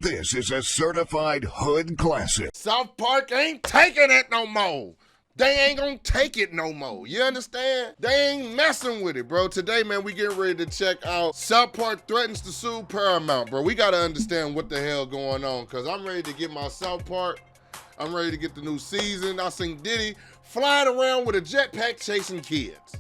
This is a certified hood classic. South Park ain't taking it no more. They ain't gonna take it no more. You understand? They ain't messing with it, bro. Today, man, we getting ready to check out South Park threatens to sue Paramount, bro. We gotta understand what the hell going on, because I'm ready to get my South Park. I'm ready to get the new season. I seen Diddy flying around with a jetpack chasing kids.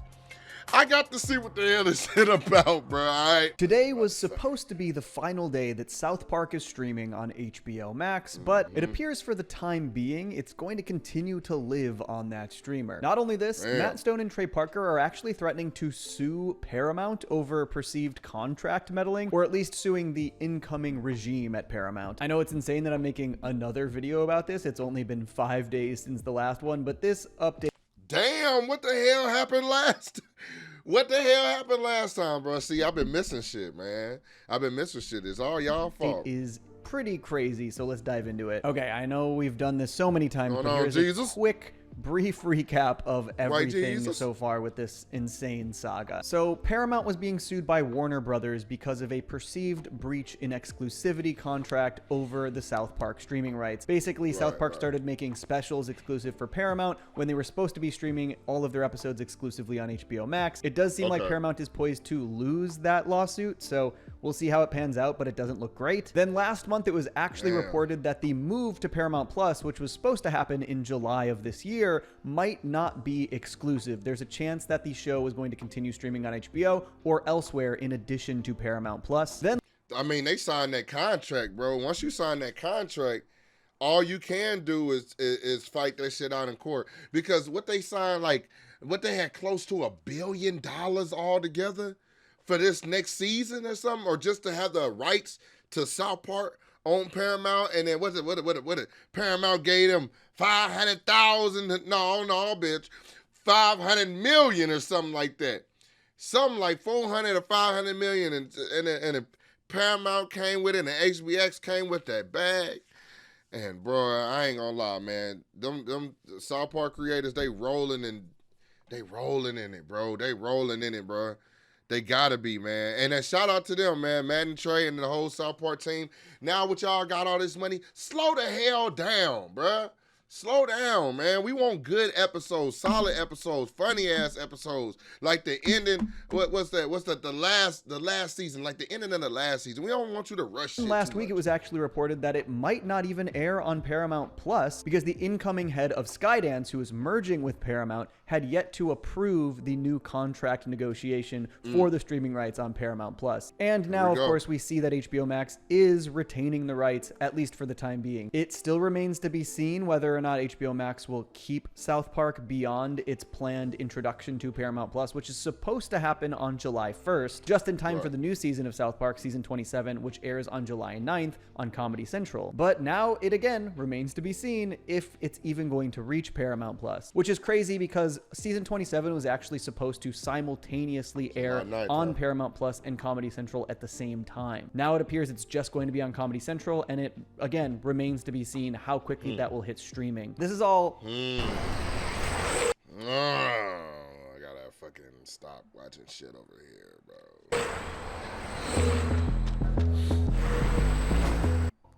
I got to see what the hell this shit about, bro, all right? Today was supposed to be the final day that South Park is streaming on HBO Max, but it appears for the time being, it's going to continue to live on that streamer. Not only this, Matt Stone and Trey Parker are actually threatening to sue Paramount over perceived contract meddling, or at least suing the incoming regime at Paramount. I know it's insane that I'm making another video about this. It's only been 5 days since the last one, but this update... Damn, what the hell happened last? What the hell happened last time, bro? See, I've been missing shit, man. I've been missing shit. It's all y'all fault. It is pretty crazy, so let's dive into it. Okay, I know we've done this so many times, but here's a quick, brief recap of everything so far with this insane saga. So Paramount was being sued by Warner Brothers because of a perceived breach in exclusivity contract over the South Park streaming rights. Basically, South Park started making specials exclusive for Paramount when they were supposed to be streaming all of their episodes exclusively on HBO Max. It does seem like Paramount is poised to lose that lawsuit, so we'll see how it pans out, but it doesn't look great. Then last month, it was actually reported that the move to Paramount Plus, which was supposed to happen in July of this year, might not be exclusive. There's a chance that the show is going to continue streaming on HBO or elsewhere in addition to Paramount Plus. Then, I mean, they signed that contract, bro. Once you sign that contract, all you can do is fight that shit out in court, because what they signed, like what they had close to $1 billion altogether for this next season or something, or just to have the rights to South Park on Paramount. And then what Paramount gave them 500,000, no, bitch, 500 million or something like that. Something like 400 or 500 million, and the Paramount came with it, and the HBX came with that bag. And bro, I ain't gonna lie, man, them South Park creators, they rolling in it, bro. They rolling in it, bro. They gotta be, man. And then shout out to them, man. Matt and Trey and the whole South Park team. Now what y'all got all this money, slow the hell down, bruh. Slow down, man. We want good episodes, solid episodes, funny ass episodes. Like the ending, what's that? What's the last season? Like the ending of the last season. We don't want you to rush shit. Last week, it was actually reported that it might not even air on Paramount Plus because the incoming head of Skydance, who is merging with Paramount, had yet to approve the new contract negotiation for the streaming rights on Paramount Plus. And now, of course, we see that HBO Max is retaining the rights, at least for the time being. It still remains to be seen whether or not HBO Max will keep South Park beyond its planned introduction to Paramount Plus, which is supposed to happen on July 1st, just in time for the new season of South Park, season 27, which airs on July 9th on Comedy Central. But now it again remains to be seen if it's even going to reach Paramount Plus, which is crazy because season 27 was actually supposed to simultaneously air on Paramount Plus and Comedy Central at the same time. Now it appears it's just going to be on Comedy Central, and it again remains to be seen how quickly that will hit streaming. This is all... I gotta fucking stop watching shit over here, bro.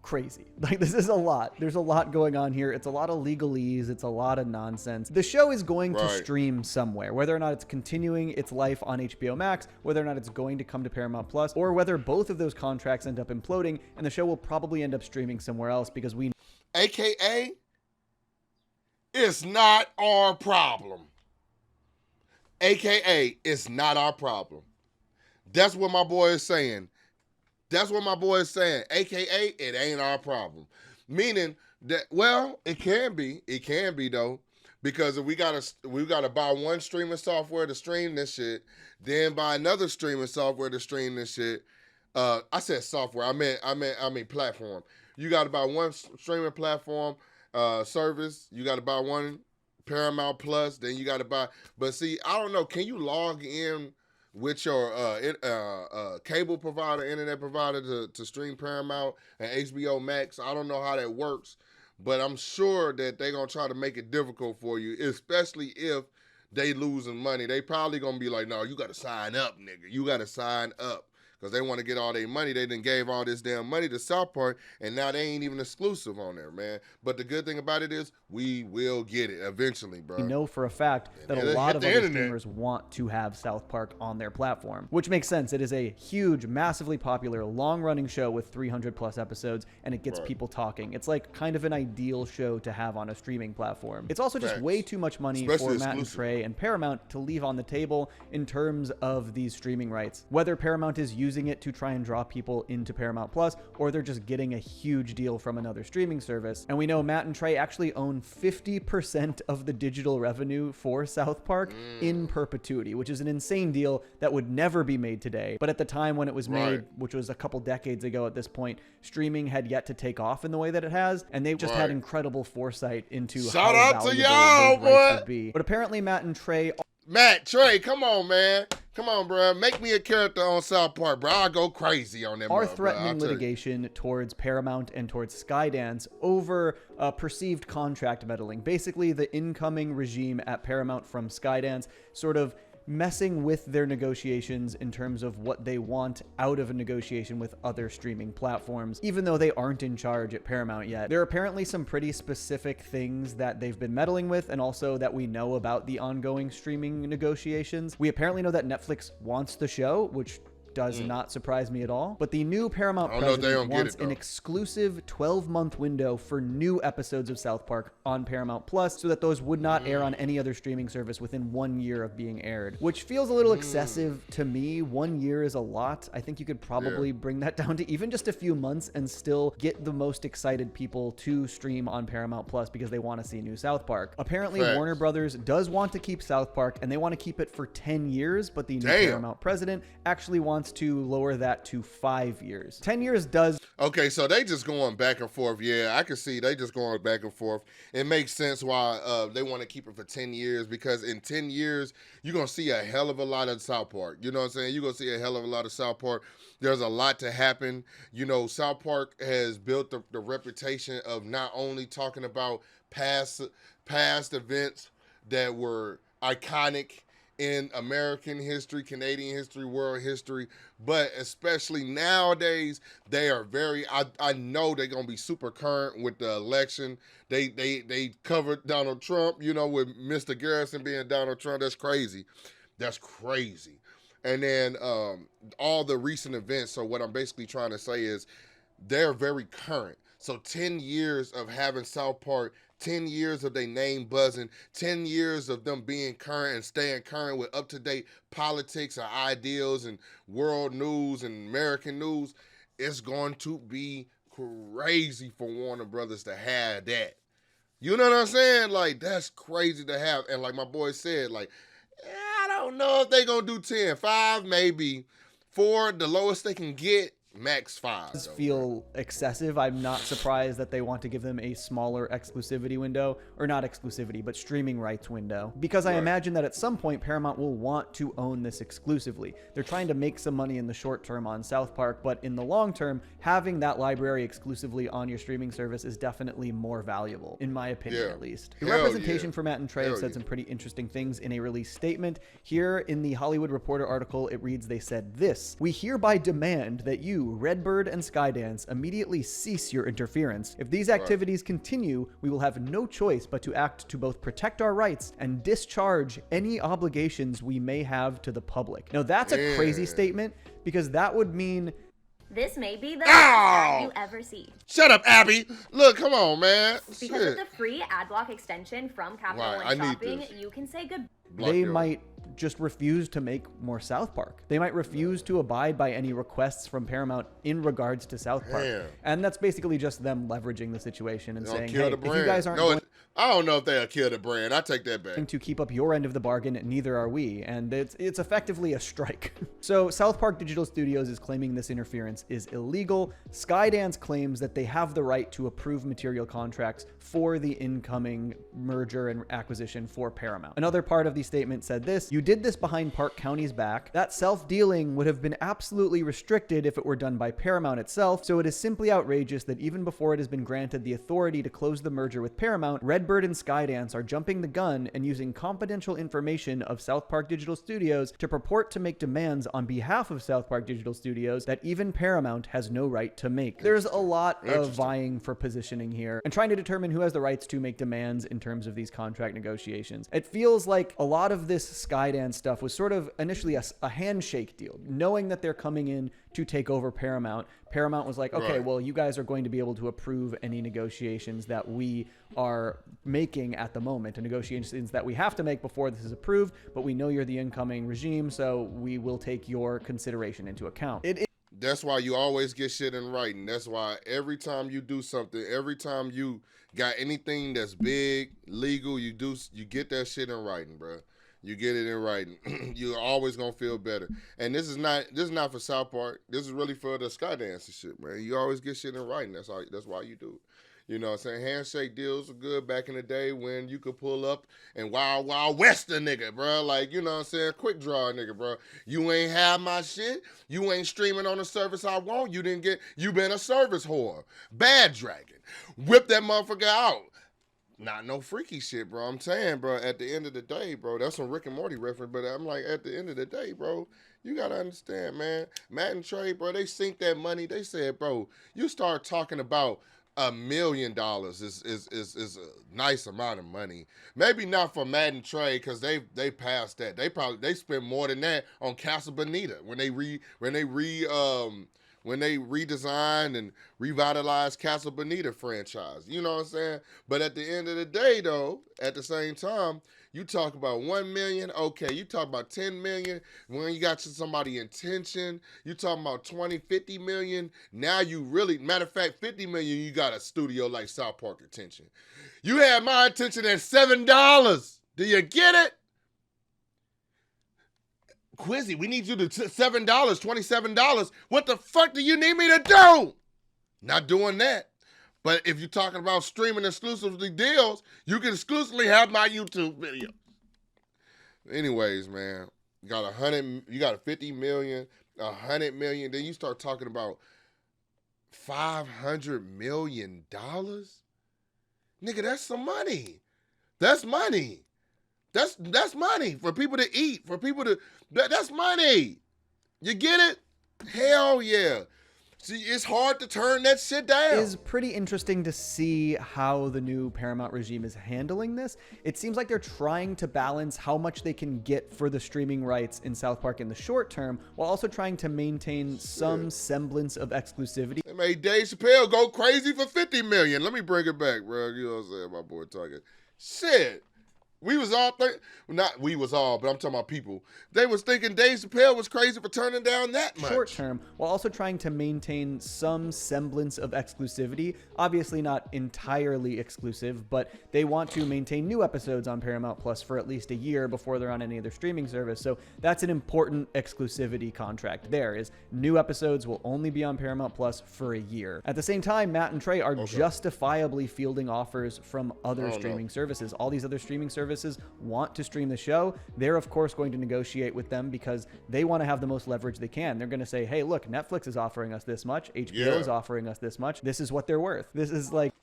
Crazy. Like, this is a lot. There's a lot going on here. It's a lot of legalese. It's a lot of nonsense. The show is going to stream somewhere, whether or not it's continuing its life on HBO Max, whether or not it's going to come to Paramount Plus, or whether both of those contracts end up imploding and the show will probably end up streaming somewhere else because we... AKA, it's not our problem. AKA, it's not our problem. That's what my boy is saying. That's what my boy is saying. AKA, it ain't our problem. Meaning that, well, it can be. It can be, though. Because if we gotta buy one streaming software to stream this shit, then buy another streaming software to stream this shit. I said software. I mean platform. You gotta buy one streaming platform service. You gotta buy one Paramount Plus. Then you gotta buy. But see, I don't know. Can you log in with your cable provider, internet provider to stream Paramount and HBO Max? I don't know how that works, but I'm sure that they're going to try to make it difficult for you, especially if they losing money. They probably going to be like, no, you got to sign up, nigga. You got to sign up, because they want to get all their money. They done gave all this damn money to South Park, and now they ain't even exclusive on there, man. But the good thing about it is we will get it eventually, bro. We know for a fact that a lot of other streamers want to have South Park on their platform, which makes sense. It is a huge, massively popular, long-running show with 300 plus episodes, and it gets people talking. It's like kind of an ideal show to have on a streaming platform. It's also just way too much money for Matt and Trey and Paramount to leave on the table in terms of these streaming rights. Whether Paramount is using it to try and draw people into Paramount Plus, or they're just getting a huge deal from another streaming service. And we know Matt and Trey actually own 50% of the digital revenue for South Park in perpetuity, which is an insane deal that would never be made today. But at the time when it was made, which was a couple decades ago at this point, streaming had yet to take off in the way that it has, and they've just had incredible foresight into how valuable those rights would be. But apparently Matt and Trey... Trey, come on, man. Come on, bro. Make me a character on South Park, bro. I'll go crazy on them. Are threatening litigation towards Paramount and towards Skydance over perceived contract meddling. Basically, the incoming regime at Paramount from Skydance sort of messing with their negotiations in terms of what they want out of a negotiation with other streaming platforms, even though they aren't in charge at Paramount yet. There are apparently some pretty specific things that they've been meddling with, and also that we know about the ongoing streaming negotiations. We apparently know that Netflix wants the show, which does not surprise me at all. But the new Paramount president wants an exclusive 12-month window for new episodes of South Park on Paramount Plus, so that those would not air on any other streaming service within 1 year of being aired, which feels a little excessive to me. 1 year is a lot. I think you could probably bring that down to even just a few months and still get the most excited people to stream on Paramount Plus because they want to see new South Park. Apparently, Warner Brothers does want to keep South Park, and they want to keep it for 10 years, but the new Paramount president actually wants to lower that to 5 years. 10 years does... Okay, so they just going back and forth. Yeah, I can see they just going back and forth. It makes sense why they want to keep it for 10 years, because in 10 years, you're going to see a hell of a lot of South Park. You know what I'm saying? You're going to see a hell of a lot of South Park. There's a lot to happen. You know, South Park has built the reputation of not only talking about past events that were iconic in American history, Canadian history, world history, but especially nowadays, they are very, I know they're going to be super current with the election. They covered Donald Trump, you know, with Mr. Garrison being Donald Trump. That's crazy. That's crazy. And then all the recent events. So what I'm basically trying to say is they're very current. So 10 years of having South Park, 10 years of their name buzzing, 10 years of them being current and staying current with up-to-date politics and ideals and world news and American news, it's going to be crazy for Warner Brothers to have that. You know what I'm saying? Like, that's crazy to have. And like my boy said, like, I don't know if they're going to do 10. 5, maybe. 4, the lowest they can get. Max 5. Does feel excessive. I'm not surprised that they want to give them a smaller exclusivity window, or not exclusivity, but streaming rights window, because I imagine that at some point Paramount will want to own this exclusively. They're trying to make some money in the short term on South Park, but in the long term, having that library exclusively on your streaming service is definitely more valuable, in my opinion at least. The representation for Matt and Trey have said some pretty interesting things in a release statement. Here in the Hollywood Reporter article, it reads, they said this: "We hereby demand that you, Redbird and Skydance, immediately cease your interference. If these activities continue, we will have no choice but to act to both protect our rights and discharge any obligations we may have to the public." Now that's a crazy statement, because that would mean this may be the best ad you ever see. Shut up, Abby. Look, come on, man. Because of the free ad block extension from Capital One Shopping, you can say goodbye. They might just refuse to make more South Park. They might refuse to abide by any requests from Paramount in regards to South Park. And that's basically just them leveraging the situation and saying, hey, if you guys aren't I don't know if they'll kill the brand. I take that back. To keep up your end of the bargain, neither are we. And it's effectively a strike. So South Park Digital Studios is claiming this interference is illegal. Skydance claims that they have the right to approve material contracts for the incoming merger and acquisition for Paramount. Another part of the statement said this: "You did this behind Park County's back. That self-dealing would have been absolutely restricted if it were done by Paramount itself, so it is simply outrageous that even before it has been granted the authority to close the merger with Paramount, Redbird and Skydance are jumping the gun and using confidential information of South Park Digital Studios to purport to make demands on behalf of South Park Digital Studios that even Paramount has no right to make. There's a lot of vying for positioning here and trying to determine who has the rights to make demands in terms of these contract negotiations. It feels like a lot of this Skydance stuff was sort of initially a handshake deal, knowing that they're coming in to take over Paramount. Paramount was like, okay, well, you guys are going to be able to approve any negotiations that we are making at the moment, and negotiations that we have to make before this is approved, but we know you're the incoming regime, so we will take your consideration into account. That's why you always get shit in writing. That's why every time you do something, every time you got anything that's big, legal, you get that shit in writing, bro. You get it in writing. You're always gonna feel better. And this is not for South Park. This is really for the Skydance and shit, man. You always get shit in writing. That's why you do it. You know what I'm saying? Handshake deals were good back in the day when you could pull up and Wild West a nigga, bro. Like, you know what I'm saying? Quick draw a nigga, bro. You ain't have my shit. You ain't streaming on the service I want. You been a service whore. Bad dragon. Whip that motherfucker out. Not no freaky shit, bro. I'm saying, bro, at the end of the day, bro, that's some Rick and Morty reference, but I'm like, at the end of the day, bro, you got to understand, man. Matt and Trey, bro, they sink that money. They said, bro, you start talking about $1 million is a nice amount of money. Maybe not for Matt and Trey because they passed that. They spent more than that on Casa Bonita when they redesigned and revitalized Casa Bonita franchise. You know what I'm saying? But at the end of the day, though, at the same time, you talk about 1 million, okay. You talk about 10 million when you got somebody in tension. You talking about 20, 50 million. Now you really, matter of fact, 50 million, you got a studio like South Park attention. You had my attention at $7. Do you get it? Quizzy, we need you to $7, $27. What the fuck do you need me to do? Not doing that. But if you're talking about streaming exclusively deals, you can exclusively have my YouTube video. Anyways, man, you got a 50 million, 100 million, then you start talking about $500 million? Nigga, that's some money. That's money. That's money for people to eat, that's money. You get it? Hell yeah. See, it's hard to turn that shit down. It is pretty interesting to see how the new Paramount regime is handling this. It seems like they're trying to balance how much they can get for the streaming rights in South Park in the short term, while also trying to maintain some semblance of exclusivity. They made Dave Chappelle go crazy for 50 million. Let me bring it back, bro. You know what I'm saying? My boy talking. Shit. We was all not we was all, but I'm talking about people. They was thinking Dave Chappelle was crazy for turning down that much. Short term, while also trying to maintain some semblance of exclusivity. Obviously not entirely exclusive, but they want to maintain new episodes on Paramount Plus for at least a year before they're on any other streaming service. So that's an important exclusivity contract. There is new episodes will only be on Paramount Plus for a year. At the same time, Matt and Trey are justifiably fielding offers from other streaming services. All these other streaming services want to stream the show. They're of course going to negotiate with them because they want to have the most leverage they can. They're going to say, hey, look, Netflix is offering us this much. HBO is offering us this much. This is what they're worth. This is like...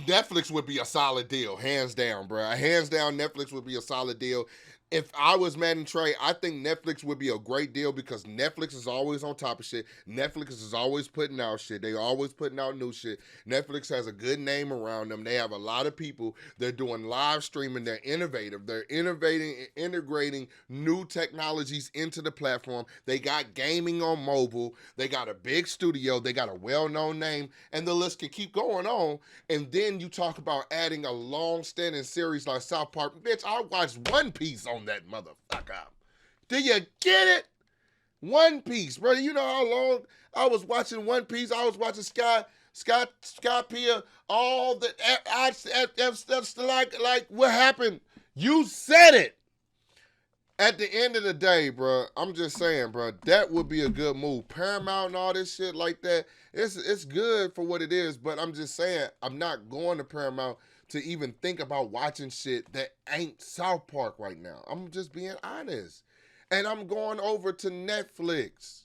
Netflix would be a solid deal, hands down, bro. Hands down, Netflix would be a solid deal. If I was Matt and Trey, I think Netflix would be a great deal because Netflix is always on top of shit. Netflix is always putting out shit. They always putting out new shit. Netflix has a good name around them. They have a lot of people. They're doing live streaming. They're innovative. They're innovating and integrating new technologies into the platform. They got gaming on mobile. They got a big studio. They got a well-known name. And the list can keep going on. And then you talk about adding a long-standing series like South Park. Bitch, I watched One Piece on that motherfucker. Do you get it? One Piece, bro. You know how long I was watching One Piece? I was watching Scott Pier, all the that's like what happened. You said it. At the end of the day, bro, I'm just saying, bro, that would be a good move. Paramount and all this shit like that, it's good for what it is, but I'm just saying, I'm not going to Paramount to even think about watching shit that ain't South Park right now. I'm just being honest. And I'm going over to Netflix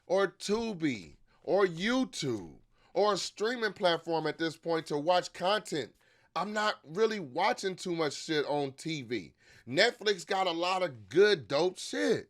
or Tubi or YouTube or a streaming platform at this point to watch content. I'm not really watching too much shit on TV. Netflix got a lot of good, dope shit.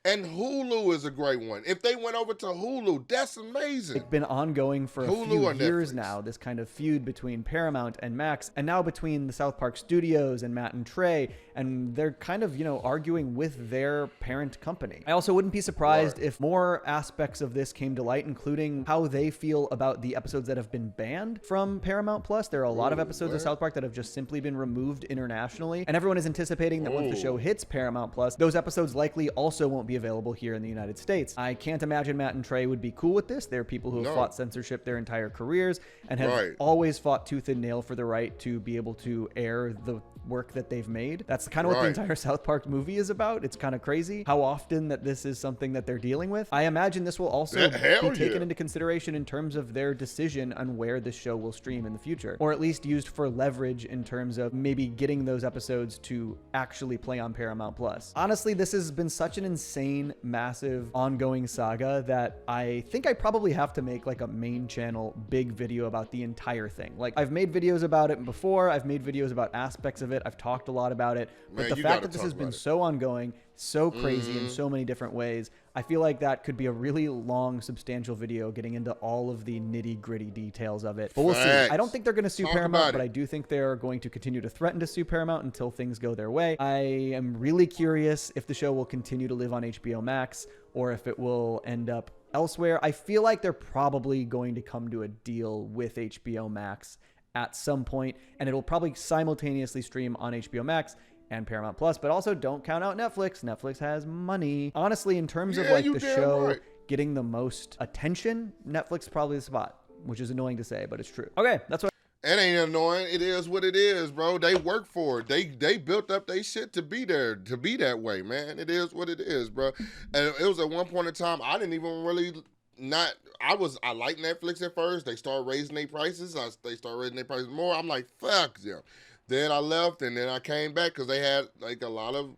And Hulu is a great one. If they went over to Hulu, that's amazing. It's been ongoing for a few years now, this kind of feud between Paramount and Max, and now between the South Park Studios and Matt and Trey, and they're kind of, arguing with their parent company. I also wouldn't be surprised if more aspects of this came to light, including how they feel about the episodes that have been banned from Paramount Plus. There are a lot of episodes of South Park that have just simply been removed internationally, and everyone is anticipating that once the show hits Paramount Plus, those episodes likely also won't be available here in the United States. I can't imagine Matt and Trey would be cool with this. They're people who have fought censorship their entire careers and have always fought tooth and nail for the right to be able to air the work that they've made. That's kind of what the entire South Park movie is about. It's kind of crazy how often that this is something that they're dealing with. I imagine this will also be taken into consideration in terms of their decision on where this show will stream in the future, or at least used for leverage in terms of maybe getting those episodes to actually play on Paramount Plus. Honestly, this has been such an insane, massive, ongoing saga that I think I probably have to make like a main channel big video about the entire thing. Like, I've made videos about it before. I've made videos about aspects of it. I've talked a lot about it, but the fact that this has been so ongoing, so crazy in so many different ways, I feel like that could be a really long, substantial video getting into all of the nitty-gritty details of it. But we'll see. I don't think they're going to sue Paramount, but I do think they're going to continue to threaten to sue Paramount until things go their way. I am really curious if the show will continue to live on HBO Max or if it will end up elsewhere. I feel like they're probably going to come to a deal with HBO Max at some point, and it'll probably simultaneously stream on HBO Max and Paramount Plus, but also don't count out Netflix. Netflix has money. Honestly, in terms of like the show getting the most attention, Netflix is probably the spot, which is annoying to say, but it's true. Okay, that's what. It ain't annoying. It is what it is, bro. They work for it. They built up their shit to be there, to be that way, man. It is what it is, bro. And it was at one point in time, I didn't even really I liked Netflix at first. They started raising their prices. They started raising their prices more. I'm like, fuck them. Then I left, and then I came back because they had like a lot of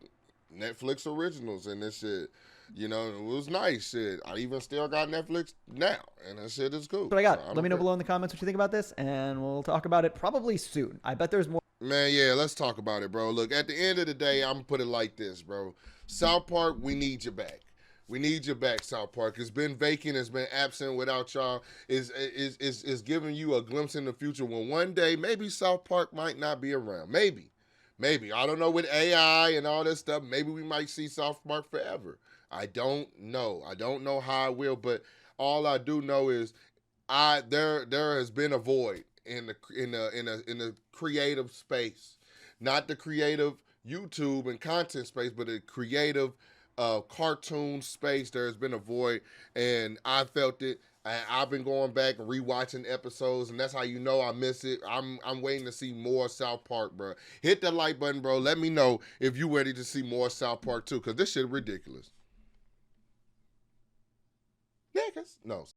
Netflix originals and this shit. It was nice shit. I even still got Netflix now, and that shit is cool. What I got. Let me know below in the comments what you think about this, and we'll talk about it probably soon. I bet there's more. Man, yeah, let's talk about it, bro. Look, at the end of the day, I'm gonna put it like this, bro. South Park, we need you back. We need you back, South Park. It's been vacant. It's been absent without y'all. Is giving you a glimpse in the future when one day maybe South Park might not be around. Maybe. I don't know, with AI and all this stuff, maybe we might see South Park forever. I don't know. I don't know how it will, but all I do know is there has been a void in the creative space, not the creative YouTube and content space, but the creative cartoon space. There's been a void, and I felt it. I've been going back and rewatching episodes, and that's how you know I miss it. I'm waiting to see more South Park, bro. Hit the like button, bro. Let me know if you ready to see more South Park too, because this shit ridiculous. Niggas. No.